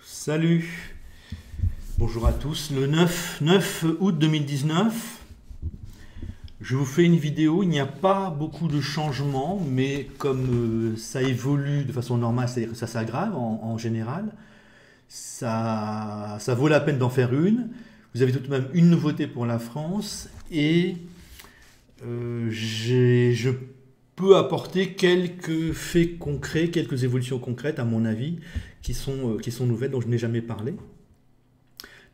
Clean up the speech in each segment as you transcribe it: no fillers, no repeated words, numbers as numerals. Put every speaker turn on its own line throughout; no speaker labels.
Salut, bonjour à tous. Le 9 août 2019, je vous fais une vidéo. Il n'y a pas beaucoup de changements, mais comme ça évolue de façon normale, c'est-à-dire que ça s'aggrave en général, ça vaut la peine d'en faire une. Vous avez tout de même une nouveauté pour la France et je peux apporter quelques faits concrets, quelques évolutions concrètes à mon avis, qui sont nouvelles, dont je n'ai jamais parlé.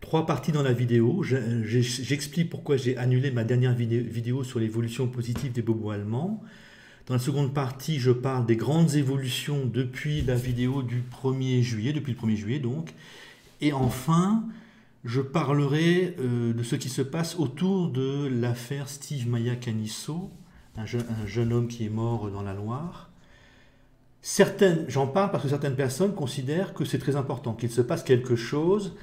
Trois parties dans la vidéo. J'explique pourquoi j'ai annulé ma dernière vidéo sur l'évolution positive des bobos allemands. Dans la seconde partie, je parle des grandes évolutions depuis la vidéo du 1er juillet, depuis le 1er juillet donc. Et enfin, je parlerai de ce qui se passe autour de l'affaire Steve Maia Caniço, un jeune homme qui est mort dans la Loire. J'en parle parce que certaines personnes considèrent que c'est très important, qu'il se passe quelque chose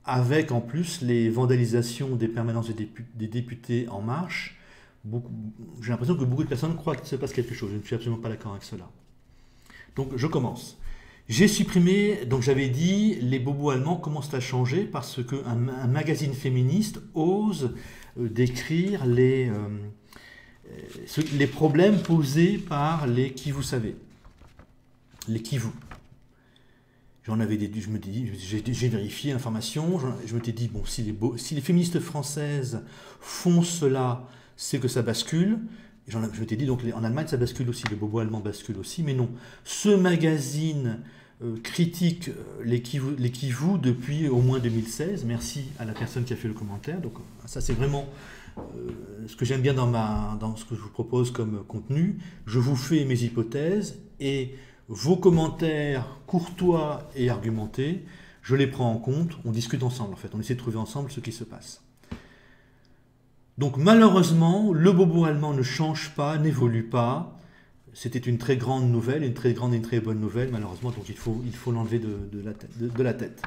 avec en plus les vandalisations des permanences des députés En Marche. J'ai l'impression que beaucoup de personnes croient qu'il se passe quelque chose. Je ne suis absolument pas d'accord avec cela. Donc je commence. J'ai supprimé, donc j'avais dit, les bobos allemands commencent à changer parce qu'un magazine féministe ose décrire les problèmes posés par les qui vous savez. Les qui vous. J'en avais je me dis, j'ai vérifié l'information, je me suis dit, bon, si les féministes françaises font cela, c'est que ça bascule. Je me suis dit, donc en Allemagne, ça bascule aussi, les bobos allemands basculent aussi, mais non. Ce magazine critique les qui vous depuis au moins 2016. Merci à la personne qui a fait le commentaire. Donc ça, c'est vraiment ce que j'aime bien dans ce que je vous propose comme contenu. Je vous fais mes hypothèses et vos commentaires courtois et argumentés, je les prends en compte, on discute ensemble en fait, on essaie de trouver ensemble ce qui se passe. Donc malheureusement, le bobo allemand ne change pas, n'évolue pas. C'était une très grande nouvelle, une très grande et une très bonne nouvelle, malheureusement, donc il faut l'enlever de la tête.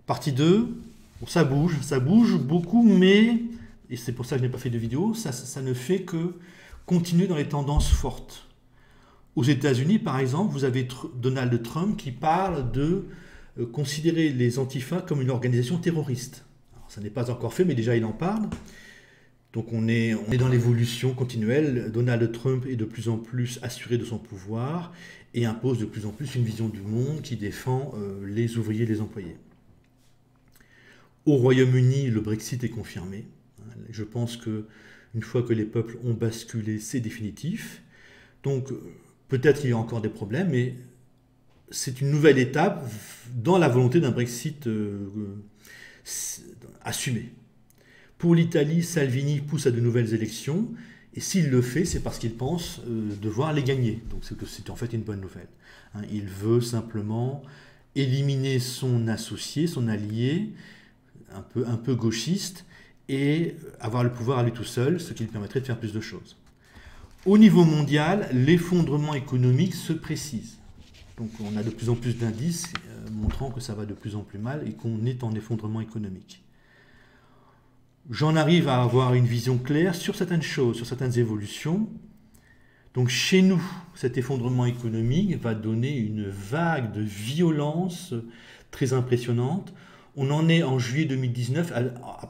Partie 2, bon, ça bouge beaucoup, mais, et c'est pour ça que je n'ai pas fait de vidéo, ça ne fait que continuer dans les tendances fortes. Aux États-Unis, par exemple, vous avez Donald Trump qui parle de considérer les antifas comme une organisation terroriste. Alors, ça n'est pas encore fait, mais déjà il en parle. Donc on est dans l'évolution continuelle. Donald Trump est de plus en plus assuré de son pouvoir et impose de plus en plus une vision du monde qui défend les ouvriers et les employés. Au Royaume-Uni, le Brexit est confirmé. Je pense qu'une fois que les peuples ont basculé, c'est définitif. Donc peut-être qu'il y a encore des problèmes, mais c'est une nouvelle étape dans la volonté d'un Brexit assumé. Pour l'Italie, Salvini pousse à de nouvelles élections, et s'il le fait, c'est parce qu'il pense devoir les gagner. Donc c'est en fait une bonne nouvelle. Il veut simplement éliminer son associé, son allié, un peu gauchiste, et avoir le pouvoir à lui tout seul, ce qui lui permettrait de faire plus de choses. Au niveau mondial, l'effondrement économique se précise. Donc on a de plus en plus d'indices montrant que ça va de plus en plus mal et qu'on est en effondrement économique. J'en arrive à avoir une vision claire sur certaines choses, sur certaines évolutions. Donc chez nous, cet effondrement économique va donner une vague de violence très impressionnante. On en est en juillet 2019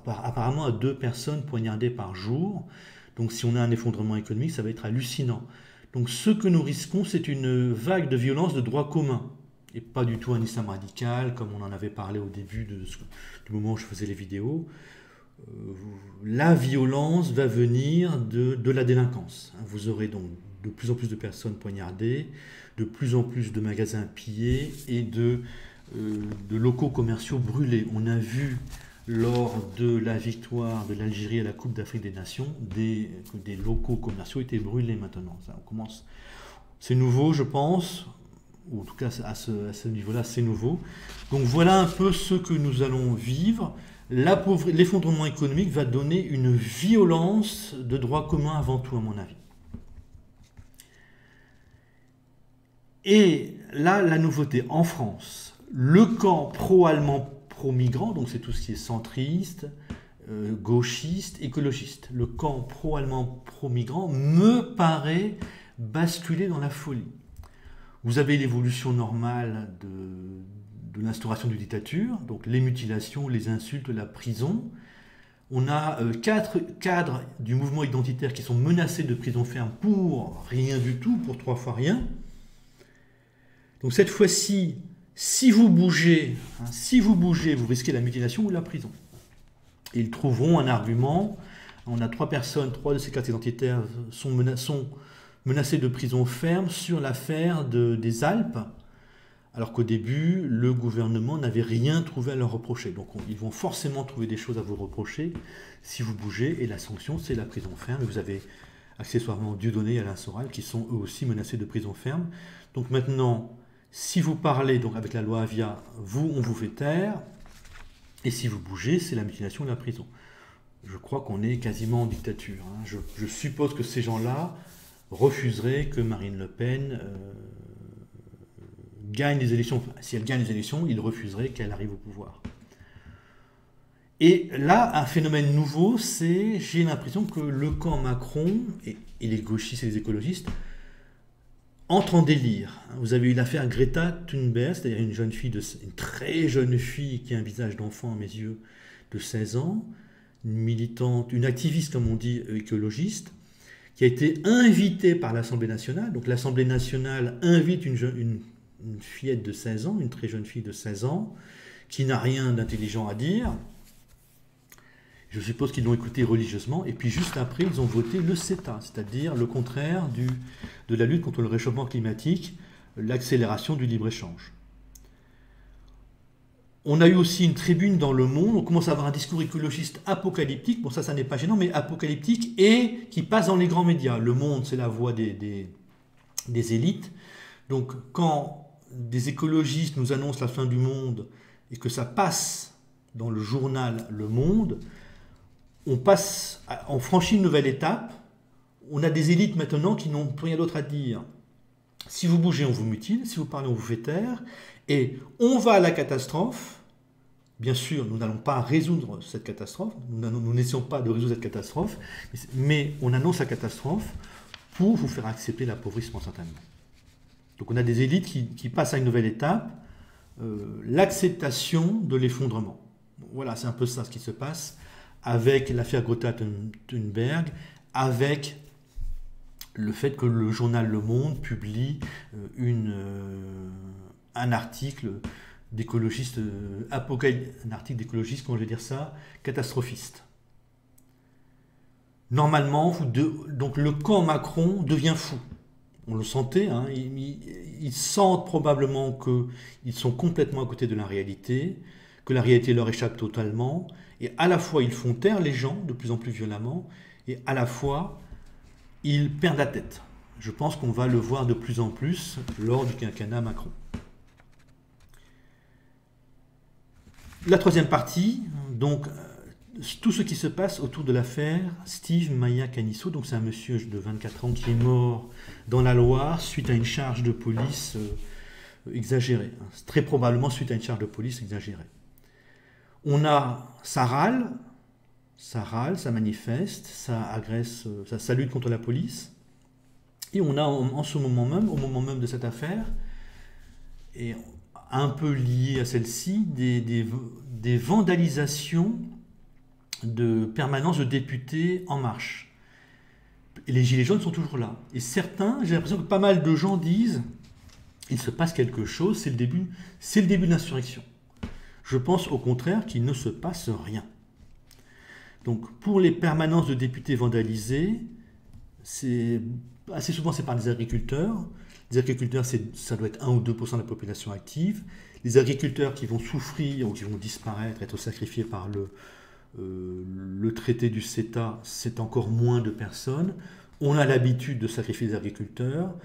apparemment à 2 personnes poignardées par jour. Donc si on a un effondrement économique, ça va être hallucinant. Donc ce que nous risquons, c'est une vague de violence de droit commun. Et pas du tout un islam radical, comme on en avait parlé au début du moment où je faisais les vidéos. La violence va venir de la délinquance. Vous aurez donc de plus en plus de personnes poignardées, de plus en plus de magasins pillés et de locaux commerciaux brûlés. On a vu lors de la victoire de l'Algérie à la Coupe d'Afrique des Nations, des locaux commerciaux étaient brûlés maintenant. C'est nouveau, je pense, ou en tout cas à ce niveau-là, c'est nouveau. Donc voilà un peu ce que nous allons vivre. L'effondrement économique va donner une violence de droit commun avant tout, à mon avis. Et là, la nouveauté, en France, le camp pro-allemand, pro-migrant, donc c'est tout ce qui est centriste, gauchiste, écologiste. Le camp pro-allemand, pro-migrant me paraît basculer dans la folie. Vous avez l'évolution normale de l'instauration d'une dictature, donc les mutilations, les insultes, la prison. On a 4 cadres du mouvement identitaire qui sont menacés de prison ferme pour rien du tout, pour 3 fois rien. Donc cette fois-ci, si vous bougez, vous risquez la mutilation ou la prison. Et ils trouveront un argument. On a 3 personnes, 3 de ces cadres identitaires sont menacés de prison ferme sur l'affaire des Alpes, alors qu'au début, le gouvernement n'avait rien trouvé à leur reprocher. Donc ils vont forcément trouver des choses à vous reprocher si vous bougez, et la sanction, c'est la prison ferme. Et vous avez accessoirement Dieudonné et Alain Soral qui sont eux aussi menacés de prison ferme. Donc maintenant, si vous parlez donc avec la loi Avia, on vous fait taire, et si vous bougez, c'est la mutilation ou la prison. Je crois qu'on est quasiment en dictature. Je suppose que ces gens-là refuseraient que Marine Le Pen gagne les élections. Enfin, si elle gagne les élections, ils refuseraient qu'elle arrive au pouvoir. Et là, un phénomène nouveau, c'est, j'ai l'impression que le camp Macron et les gauchistes et les écologistes entrent en délire. Vous avez eu l'affaire Greta Thunberg, c'est-à-dire une très jeune fille qui a un visage d'enfant à mes yeux, de 16 ans, une militante, une activiste, comme on dit, écologiste, qui a été invitée par l'Assemblée nationale. Donc l'Assemblée nationale invite une fillette de 16 ans, une très jeune fille de 16 ans, qui n'a rien d'intelligent à dire. Je suppose qu'ils l'ont écouté religieusement, et puis juste après, ils ont voté le CETA, c'est-à-dire le contraire de la lutte contre le réchauffement climatique, l'accélération du libre-échange. On a eu aussi une tribune dans Le Monde, on commence à avoir un discours écologiste apocalyptique, bon ça n'est pas gênant, mais apocalyptique, et qui passe dans les grands médias. Le Monde, c'est la voix des élites. Donc quand des écologistes nous annoncent la fin du monde, et que ça passe dans le journal Le Monde, on franchit une nouvelle étape. On a des élites maintenant qui n'ont plus rien d'autre à dire. Si vous bougez, on vous mutile. Si vous parlez, on vous fait taire. Et on va à la catastrophe. Bien sûr, nous n'allons pas résoudre cette catastrophe. Nous n'essayons pas de résoudre cette catastrophe. Mais on annonce la catastrophe pour vous faire accepter l'appauvrissement instantanément. Donc on a des élites qui passent à une nouvelle étape. L'acceptation de l'effondrement. Voilà, c'est un peu ça ce qui se passe avec l'affaire Greta Thunberg, avec le fait que le journal Le Monde publie un article d'écologistes, un article d'écologistes, comment je vais dire ça, catastrophiste. Normalement, donc le camp Macron devient fou. On le sentait, hein, ils sentent probablement qu'ils sont complètement à côté de la réalité, que la réalité leur échappe totalement, et à la fois ils font taire les gens de plus en plus violemment, et à la fois ils perdent la tête. Je pense qu'on va le voir de plus en plus lors du quinquennat Macron. La troisième partie, donc tout ce qui se passe autour de l'affaire Steve Maia Caniço, donc c'est un monsieur de 24 ans qui est mort dans la Loire suite à une charge de police exagérée. Très probablement suite à une charge de police exagérée. On a ça râle, ça manifeste, ça agresse, ça lutte contre la police. Et on a en ce moment même, au moment même de cette affaire, et un peu lié à celle-ci, des vandalisations de permanence de députés En Marche. Et les Gilets jaunes sont toujours là. Et certains, j'ai l'impression que pas mal de gens disent il se passe quelque chose, c'est le début de l'insurrection. Je pense au contraire qu'il ne se passe rien. Donc pour les permanences de députés vandalisées, assez souvent c'est par les agriculteurs. Les agriculteurs, ça doit être 1 ou 2% de la population active. Les agriculteurs qui vont souffrir ou qui vont disparaître, être sacrifiés par le traité du CETA, c'est encore moins de personnes. On a l'habitude de sacrifier les agriculteurs.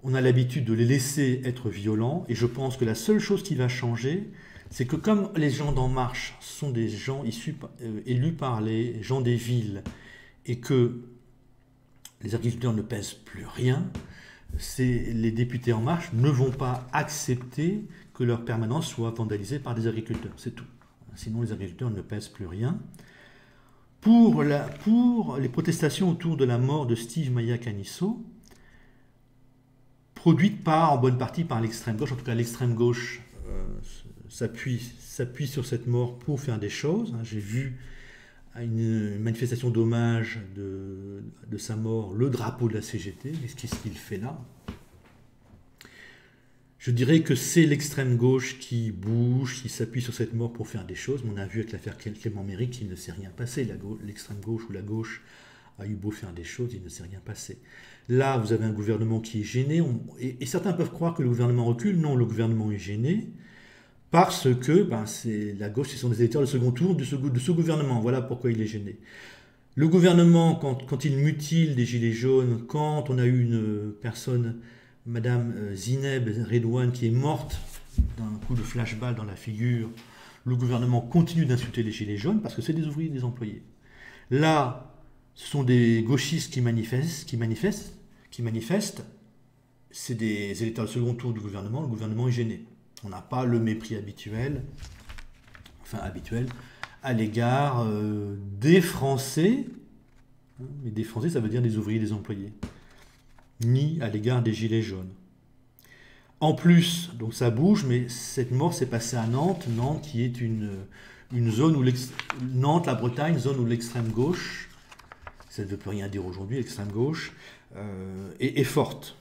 On a l'habitude de les laisser être violents. Et je pense que la seule chose qui va changer, c'est que comme les gens d'En Marche sont des gens élus par les gens des villes et que les agriculteurs ne pèsent plus rien, les députés En Marche ne vont pas accepter que leur permanence soit vandalisée par des agriculteurs. C'est tout. Sinon, les agriculteurs ne pèsent plus rien. Pour les protestations autour de la mort de Steve Maia Caniço, produites en bonne partie par l'extrême gauche, en tout cas l'extrême gauche s'appuie sur cette mort pour faire des choses. J'ai vu à une manifestation d'hommage de sa mort le drapeau de la CGT. Mais qu'est-ce qu'il fait là? Je dirais que c'est l'extrême gauche qui bouge, qui s'appuie sur cette mort pour faire des choses. Mais on a vu avec l'affaire Clément Méric qu'il ne s'est rien passé. L'extrême gauche ou la gauche a eu beau faire des choses, il ne s'est rien passé. Là, vous avez un gouvernement qui est gêné. Et certains peuvent croire que le gouvernement recule. Non, le gouvernement est gêné parce que c'est la gauche, ce sont des électeurs de second tour de ce gouvernement. Voilà pourquoi il est gêné. Le gouvernement, quand il mutile des gilets jaunes, quand on a eu une personne... Madame Zineb Redouane qui est morte d'un coup de flashball dans la figure, le gouvernement continue d'insulter les gilets jaunes parce que c'est des ouvriers, des employés. Là, ce sont des gauchistes qui manifestent, c'est des électeurs de second tour du gouvernement, le gouvernement est gêné. On n'a pas le mépris habituel, à l'égard des Français, mais des Français ça veut dire des ouvriers, des employés, ni à l'égard des gilets jaunes. En plus, donc ça bouge, mais cette mort s'est passée à Nantes, Nantes qui est une zone où Nantes, la Bretagne, zone où l'extrême gauche, ça ne veut plus rien dire aujourd'hui, l'extrême gauche, est forte.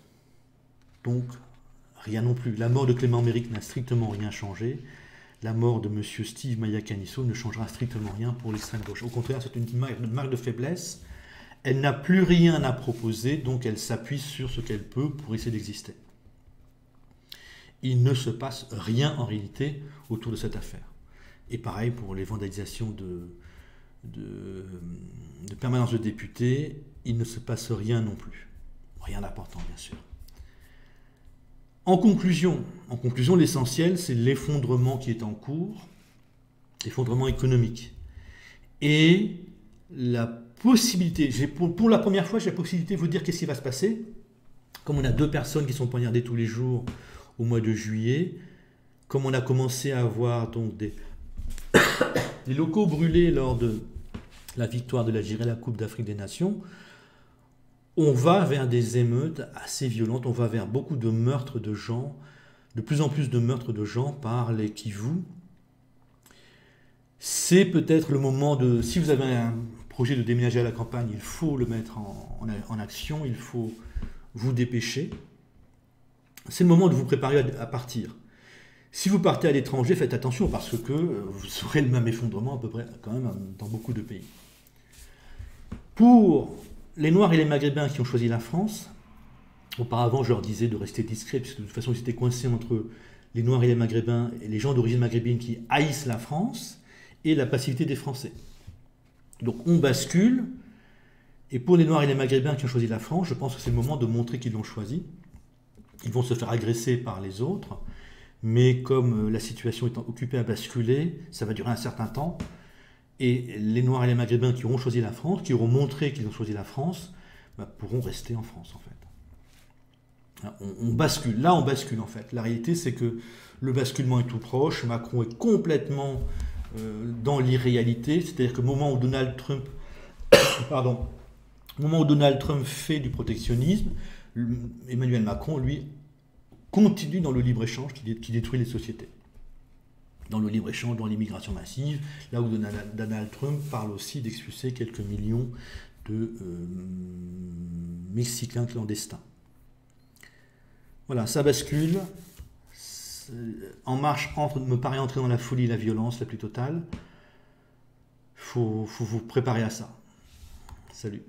Donc, rien non plus. La mort de Clément Méric n'a strictement rien changé. La mort de M. Steve Maia-Caniço ne changera strictement rien pour l'extrême gauche. Au contraire, c'est une marque de faiblesse. Elle n'a plus rien à proposer, donc elle s'appuie sur ce qu'elle peut pour essayer d'exister. Il ne se passe rien en réalité autour de cette affaire. Et pareil pour les vandalisations de permanence de députés, il ne se passe rien non plus. Rien d'important, bien sûr. En conclusion, l'essentiel, c'est l'effondrement qui est en cours, l'effondrement économique. Et la possibilité, pour la première fois, j'ai la possibilité de vous dire qu'est-ce qui va se passer. Comme on a 2 personnes qui sont poignardées tous les jours au mois de juillet, comme on a commencé à avoir donc des locaux brûlés lors de la victoire de l'Algérie à la Coupe d'Afrique des Nations, on va vers des émeutes assez violentes, on va vers beaucoup de meurtres de gens, de plus en plus de meurtres de gens par les Kivus. C'est peut-être le moment de... Si vous avez un projet de déménager à la campagne, il faut le mettre en action, il faut vous dépêcher. C'est le moment de vous préparer à partir. Si vous partez à l'étranger, faites attention parce que vous aurez le même effondrement à peu près quand même dans beaucoup de pays. Pour les Noirs et les Maghrébins qui ont choisi la France, auparavant je leur disais de rester discrets puisque de toute façon ils étaient coincés entre les Noirs et les Maghrébins et les gens d'origine maghrébine qui haïssent la France et la passivité des Français. Donc on bascule, et pour les Noirs et les Maghrébins qui ont choisi la France, je pense que c'est le moment de montrer qu'ils l'ont choisi. Ils vont se faire agresser par les autres, mais comme la situation est occupée à basculer, ça va durer un certain temps, et les Noirs et les Maghrébins qui auront choisi la France, qui auront montré qu'ils ont choisi la France, pourront rester en France en fait. On bascule, là on bascule en fait. La réalité c'est que le basculement est tout proche, Macron est complètement dans l'irréalité, c'est-à-dire que au moment où Donald Trump fait du protectionnisme, Emmanuel Macron, lui, continue dans le libre-échange qui détruit les sociétés. Dans le libre-échange, dans l'immigration massive, là où Donald Trump parle aussi d'expulser quelques millions de Mexicains clandestins. Voilà, ça bascule. En Marche me paraît entrer dans la folie et la violence la plus totale. Faut vous préparer à ça. Salut.